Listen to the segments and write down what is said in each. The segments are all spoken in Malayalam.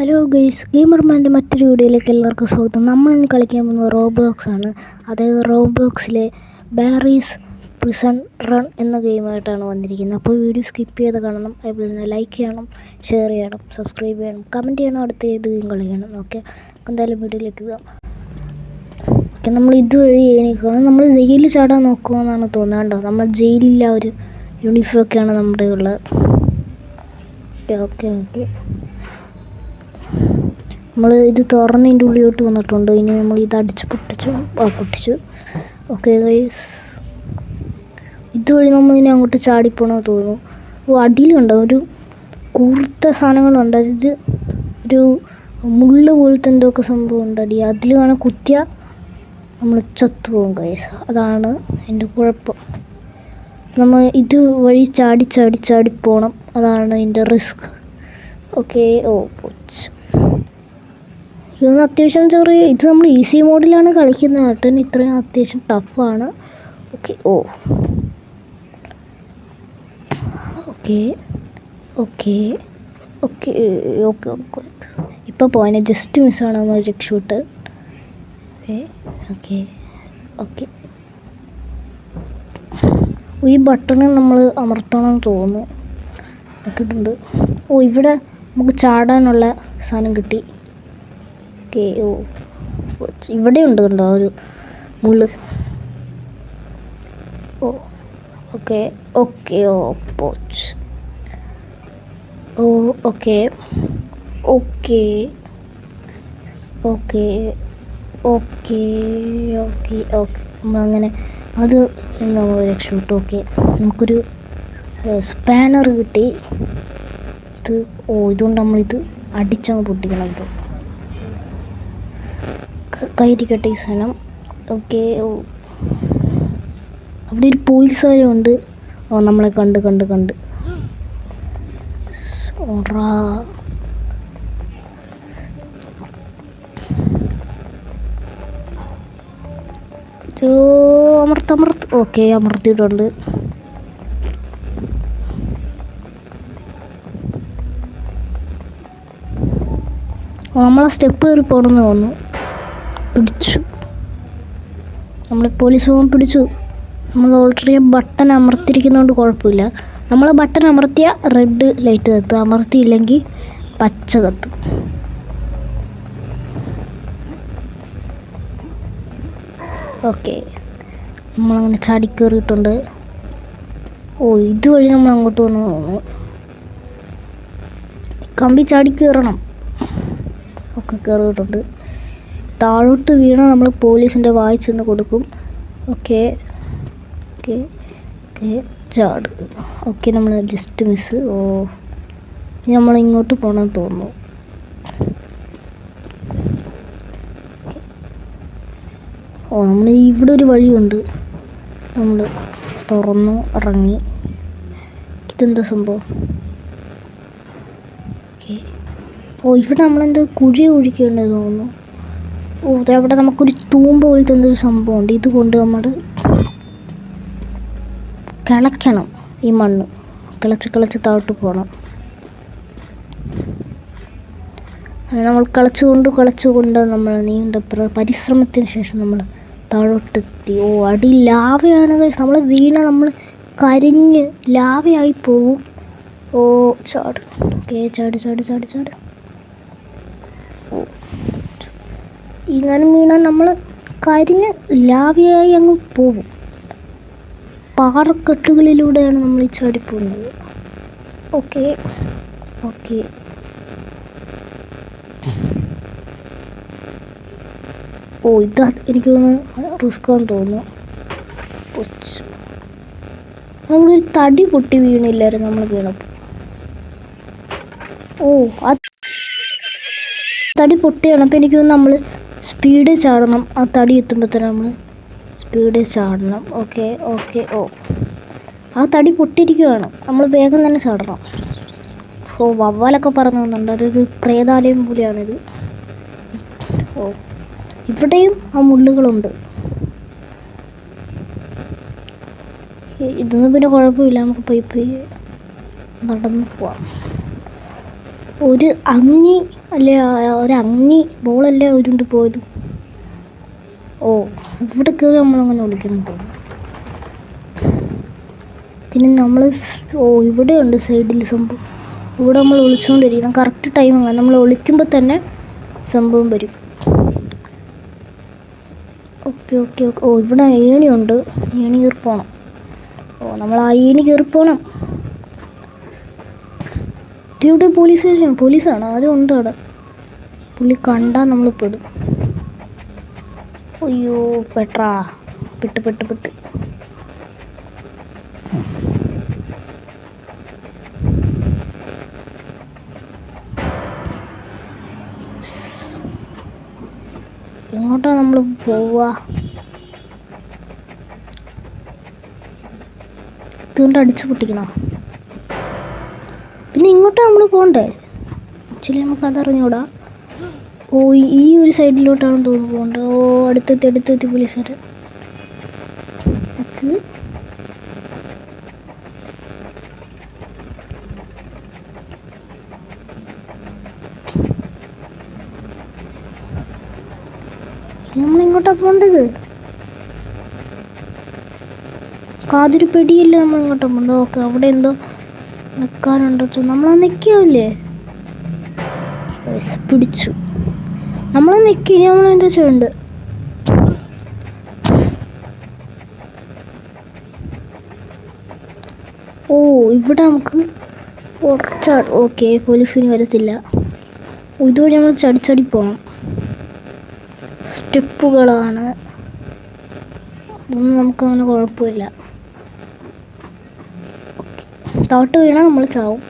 ഹലോ ഗൈസ്, ഗെയിമർമാൻ്റെ മറ്റൊരു വീഡിയോയിലേക്ക് എല്ലാവർക്കും സ്വാഗതം. നമ്മളിന്ന് കളിക്കാൻ പോകുന്നത് റോബ്ലോക്സ് ആണ്. അതായത് റോബ്ലോക്സിലെ ബാരീസ് പ്രിസൺ റൺ എന്ന ഗെയിമായിട്ടാണ് വന്നിരിക്കുന്നത്. അപ്പോൾ വീഡിയോ സ്കിപ്പ് ചെയ്ത് കാണണം. അതുപോലെ തന്നെ ലൈക്ക് ചെയ്യണം, ഷെയർ ചെയ്യണം, സബ്സ്ക്രൈബ് ചെയ്യണം, കമൻറ്റ് ചെയ്യണം, അടുത്ത ഏത് ഗെയിം കളിക്കണം. ഓക്കെ, എന്തായാലും വീഡിയോയിലേക്ക് പോകാം. ഓക്കെ, നമ്മൾ ഇതുവഴി എണീക്കുക. നമ്മൾ ജയിലിൽ ചാടാൻ നോക്കുമെന്നാണ് തോന്നുന്നത്. കണ്ടോ, നമ്മൾ ജയിലിലെ ഒരു യൂണിഫോം ഒക്കെയാണ് നമ്മുടെ ഉള്ളത്. ഓക്കെ ഓക്കെ നമ്മൾ ഇത് തുറന്നതിൻ്റെ ഉള്ളിലോട്ട് വന്നിട്ടുണ്ട്. ഇനി നമ്മൾ ഇത് അടിച്ച് പൊട്ടിച്ചു. ഓക്കെ ഗൈസ്, ഇതുവഴി നമ്മളിനി അങ്ങോട്ട് ചാടിപ്പോണമെന്ന് തോന്നുന്നു. അടിയിലുണ്ട് ഒരു കൂർത്ത സാധനങ്ങളുണ്ട്. ഇത് ഒരു മുള്ള് പോലത്തെ എന്തൊക്കെ സംഭവം ഉണ്ട് അടി. അതിൽ വേണം കുത്തിയാൽ നമ്മൾ ചത്തുപോകും ഗൈസ്. അതാണ് എൻ്റെ കുഴപ്പം. നമ്മൾ ഇത് വഴി ചാടി പോകണം. അതാണ് എൻ്റെ റിസ്ക്. ഓക്കെ, പോച്ച്. ഇതൊന്ന് അത്യാവശ്യം ചെറിയ, ഇത് നമ്മൾ ഈസി മോഡിലാണ് കളിക്കുന്നത് കേട്ടോ. ഇത്രയും അത്യാവശ്യം ടഫാണ്. Okay okay okay okay okay okay ഇപ്പോൾ പോയനെ ജസ്റ്റ് മിസ്സാണ് നമ്മൾ രക്ഷപ്പെട്ട്. ഓക്കെ ഓക്കെ ഈ ബട്ടണിൽ നമ്മൾ അമർത്തണം തോന്നുന്നു. നോക്കിയിട്ടുണ്ട്. ഇവിടെ നമുക്ക് ചാടാനുള്ള സാധനം കിട്ടി. ഓക്കെ, ഇവിടെ ഉണ്ട് കണ്ടോ ഒരു മുള്ള്. ഓക്കെ ഓക്കെ പോച്ച്. Okay okay okay okay okay okay നമ്മളങ്ങനെ അത് നമ്മൾ രക്ഷപ്പെട്ടു. ഓക്കെ, നമുക്കൊരു സ്പാനർ കിട്ടി. ഇതുകൊണ്ട് നമ്മളിത് അടിച്ചങ്ങ് പൊട്ടിക്കണം. ഇത് കയറ്റിക്കട്ടെ ഈ സാധനം. ഓക്കെ, അവിടെ ഒരു പോലീസുകാരും ഉണ്ട്. നമ്മളെ കണ്ട് ഓടാ. അമർത്ത്. ഓക്കെ, അമർത്തിയിട്ടുണ്ട്. നമ്മളെ സ്റ്റെപ്പ് കയറി പോകണമെന്ന് തോന്നുന്നു. പിടിച്ചു, നമ്മളെ പോലീസ് പിടിച്ചു. നമ്മൾ ഓൾറെഡി ബട്ടൺ അമർത്തിയിരിക്കുന്നതുകൊണ്ട് കുഴപ്പമില്ല. നമ്മൾ ബട്ടൺ അമർത്തിയ റെഡ് ലൈറ്റ് കത്തും, അമർത്തിയില്ലെങ്കിൽ പച്ച കത്തും. ഓക്കെ, നമ്മളങ്ങനെ ചാടി കയറിയിട്ടുണ്ട്. ഇതുവഴി നമ്മൾ അങ്ങോട്ട് വന്നു തോന്നുന്നു. കമ്പി ചാടി കയറണം. ഒക്കെ കയറിയിട്ടുണ്ട്. താഴോട്ട് വീണ നമ്മൾ പോലീസിൻ്റെ വായി ചെന്ന് കൊടുക്കും. ഓക്കെ ഓക്കെ ഓക്കെ ചാട്. ഓക്കെ, നമ്മൾ ജസ്റ്റ് മിസ്. നമ്മൾ ഇങ്ങോട്ട് പോകണമെന്ന് തോന്നുന്നു. നമ്മൾ ഇവിടെ ഒരു വഴിയുണ്ട്. നമ്മൾ തുറന്നു ഇറങ്ങി. ഇതെന്താ സംഭവം? ഓക്കെ, ഇവിടെ നമ്മളെന്താ കുഴി ഒഴിക്കേണ്ടത് തോന്നുന്നു. അവിടെ നമുക്കൊരു തൂമ്പ് പോലത്തെ എന്തൊരു സംഭവമുണ്ട്. ഇതുകൊണ്ട് നമ്മൾ കിളയ്ക്കണം. ഈ മണ്ണ് കിളച്ച് താഴോട്ട് പോകണം. നമ്മൾ കിളച്ചുകൊണ്ട് നമ്മൾ നീണ്ട പരിശ്രമത്തിന് ശേഷം നമ്മൾ താഴോട്ടെത്തി. അടി ലാവയാണ്. നമ്മൾ നമ്മൾ കരിഞ്ഞ് ലാവയായി പോവും. ചാട്. ഓക്കെ, ചാട്. ഇങ്ങാനും വീണാൽ നമ്മൾ കരിഞ്ഞ് ലാവയായി അങ്ങ് പോകും. പാറക്കെട്ടുകളിലൂടെയാണ് നമ്മൾ ഈ ചാടിപ്പോകുന്നത്. ഓക്കെ ഓക്കെ ഇത് എനിക്ക് തോന്നുന്നു റിസ്ക്കാന്ന് തോന്നുന്നു. നമ്മളൊരു തടി പൊട്ടി വീണില്ലായിരുന്നു നമ്മൾ വീണപ്പോൾ. ആ തടി പൊട്ടിയാണ്. അപ്പോൾ എനിക്ക് തോന്നുന്നു നമ്മൾ സ്പീഡ് ചാടണം. ആ തടി എത്തുമ്പോൾ തന്നെ നമ്മൾ സ്പീഡ് ചാടണം. ഓക്കെ ആ തടി പൊട്ടിയിരിക്കുകയാണ്. നമ്മൾ വേഗം തന്നെ ചാടണം. വവ്വാലൊക്കെ പറഞ്ഞു പോകുന്നുണ്ട്. അതൊരു പ്രേതാലയം പോലെയാണിത്. ഇവിടെയും ആ മുള്ളുകളുണ്ട്. ഇതൊന്നും പിന്നെ കുഴപ്പമില്ല. നമുക്ക് പോയി നടന്നു പോവാം. ഒരു അങ്ങി അല്ലേ, ഒരു അങ്ങി ബോളല്ലേ ഉരുണ്ട് പോയത്. ഓ ഇവിടെ കയറി നമ്മളങ്ങനെ വിളിക്കണം തോന്നുന്നു. പിന്നെ നമ്മൾ ഇവിടെ ഉണ്ട് സൈഡിൽ സംഭവം. ഇവിടെ നമ്മൾ വിളിച്ചുകൊണ്ടിരിക്കണം. കറക്റ്റ് ടൈമിങ് നമ്മൾ വിളിക്കുമ്പോൾ തന്നെ സംഭവം വരും. Okay okay okay. ഓ ഇവിടെ ഏണിയുണ്ട്, ഏണി കയറി പോകണം. ഓ നമ്മൾ ആ ഏണി കയറി പോകണം. ഇവിടെ പോലീസ് സ്റ്റേഷൻ, പോലീസാണ്, ആരും ഉണ്ട് അവിടെ. പുള്ളി കണ്ടാൽ നമ്മൾ പെടും. അയ്യോ പെട്രാ, പെട്ട് പെട്ട് പെട്ട്. എങ്ങോട്ടാ നമ്മൾ പോവാ? ഇതുകൊണ്ട് അടിച്ചു പൊട്ടിക്കണോ? പിന്നെ ഇങ്ങോട്ടാ നമ്മൾ പോകണ്ടേ? ആക്ച്വലി നമുക്ക് അതറിഞ്ഞൂടാ. ഓ ഈ ഒരു സൈഡിലോട്ടാണ് തോന്നുന്നു പോകേണ്ടത്. ഓ അടുത്തെത്തി പോലീസുകാർ. നമ്മളിങ്ങോട്ടാ പോകേണ്ടത്? കാതൊരു പെടിയില്ല, നമ്മളിങ്ങോട്ടാ പോകേണ്ടത്. ഓക്കെ അവിടെ എന്തോ നിൽക്കാനുണ്ടോ? നമ്മളാ നിൽക്കാവില്ലേ? പിടിച്ചു. നമ്മൾ നിൽക്കി, നമ്മളെന്താ ചെയ്യണ്ട്? ഓ ഇവിടെ നമുക്ക് ഓക്കെ പോലീസിന് വരത്തില്ല. ഇതുവഴി നമ്മൾ ചടിച്ചടി പോകണം. സ്റ്റെപ്പുകളാണ്, ഇതൊന്നും നമുക്കങ്ങനെ കുഴപ്പമില്ല. താട്ട് വീണാൽ നമ്മൾ ചാവും.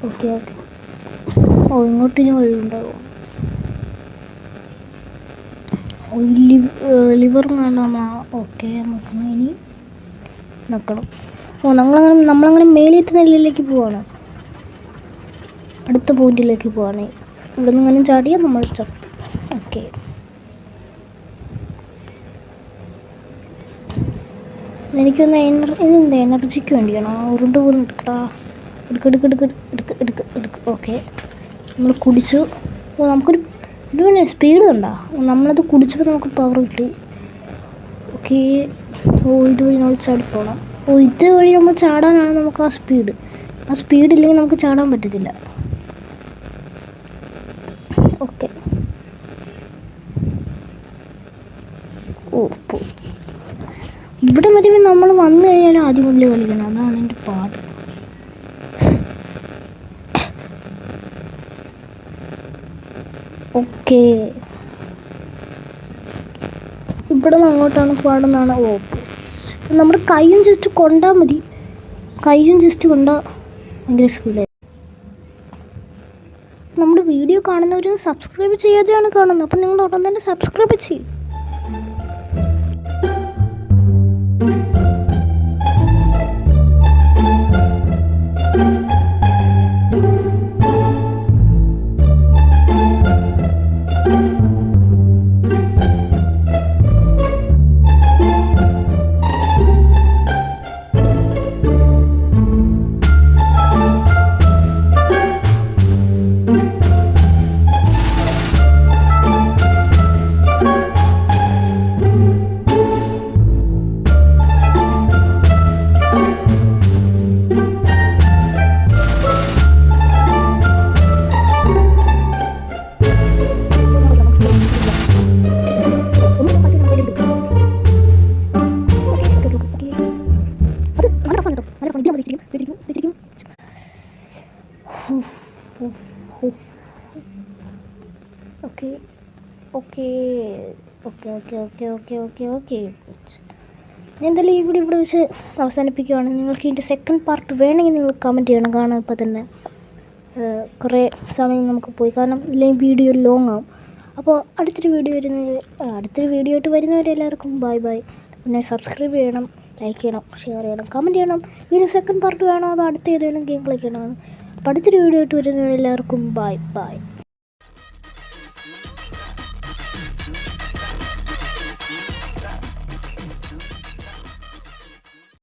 Okay okay. ഓ ഇങ്ങോട്ടിന് വഴിയുണ്ടാവും. ലിവർ വേണ്ട. ഓക്കെ നമുക്ക് ഇനി നോക്കണം. ഓ നമ്മളങ്ങനെ മേലെത്തുന്ന നിലയിലേക്ക് പോവാണ്. അടുത്ത പോയിന്റിലേക്ക് പോവാണ്. ഇവിടെ നിന്ന് ഇങ്ങനെ ചാടിയാൽ നമ്മൾ ചത്തു. ഓക്കെ എനിക്കൊന്ന് ഇതെന്താ എനർജിക്ക് വേണ്ടിയാണോ? ഉരുണ്ട് പോലും എടുക്കട്ടാ. എടുക്ക്. ഓക്കെ നമ്മൾ കുടിച്ചു. ഓ നമുക്കൊരു ഇത് പിന്നെ സ്പീഡ് കണ്ടാ. നമ്മളത് കുടിച്ചപ്പോൾ നമുക്ക് പവർ കിട്ടി. ഓക്കെ ഓ ഇതുവഴി നമ്മൾ ചാടിപ്പോകണം. ഓ ഇതുവഴി നമ്മൾ ചാടാനാണ് നമുക്ക് ആ സ്പീഡ്. ആ സ്പീഡ് ഇല്ലെങ്കിൽ നമുക്ക് ചാടാൻ പറ്റത്തില്ല. ഓക്കെ ഓ ഇവിടെ മതി. നമ്മൾ വന്നു കഴിഞ്ഞാൽ ആദ്യം മുതൽ കളിക്കണം, അതാണ് എൻ്റെ പാട്. ഓക്കെ ഇവിടെ നിന്ന് അങ്ങോട്ടാണ് പാടുന്നതാണ്. ഓ നമ്മുടെ കൈയും ജസ്റ്റ് കൊണ്ടാൽ മതി. കൈയും ജസ്റ്റ് കൊണ്ടാൽ ഭയങ്കര സ്പീഡായി. നമ്മുടെ വീഡിയോ കാണുന്നവർ സബ്സ്ക്രൈബ് ചെയ്യാതെയാണ് കാണുന്നത്. അപ്പം നിങ്ങൾ ഉടൻ തന്നെ സബ്സ്ക്രൈബ് ചെയ്യും. Okay okay okay okay okay okay okay okay ഞാൻ എന്തായാലും ഇവിടെ വെച്ച് അവസാനിപ്പിക്കുകയാണ്. നിങ്ങൾക്ക് ഇതിൻ്റെ സെക്കൻഡ് പാർട്ട് വേണമെങ്കിൽ നിങ്ങൾ കമൻറ്റ് ചെയ്യണം. കാരണം ഇപ്പോൾ തന്നെ കുറേ സമയം നമുക്ക് പോയി, കാരണം ഇല്ലെങ്കിൽ വീഡിയോ ലോങ് ആവും. അപ്പോൾ അടുത്തൊരു വീഡിയോ ആയിട്ട് വരുന്നവരെ എല്ലാവർക്കും ബൈ. പിന്നെ സബ്സ്ക്രൈബ് ചെയ്യണം, ലൈക്ക് ചെയ്യണം, ഷെയർ ചെയ്യണം, കമൻറ്റ് ചെയ്യണം. ഇതിന് സെക്കൻഡ് പാർട്ട് വേണോ അതോ അടുത്ത ഏതെങ്കിലും ഗെയിം കളിക്കണോ? അപ്പോൾ അടുത്തൊരു വീഡിയോ ആയിട്ട് വരുന്നവരെ എല്ലാവർക്കും ബൈ.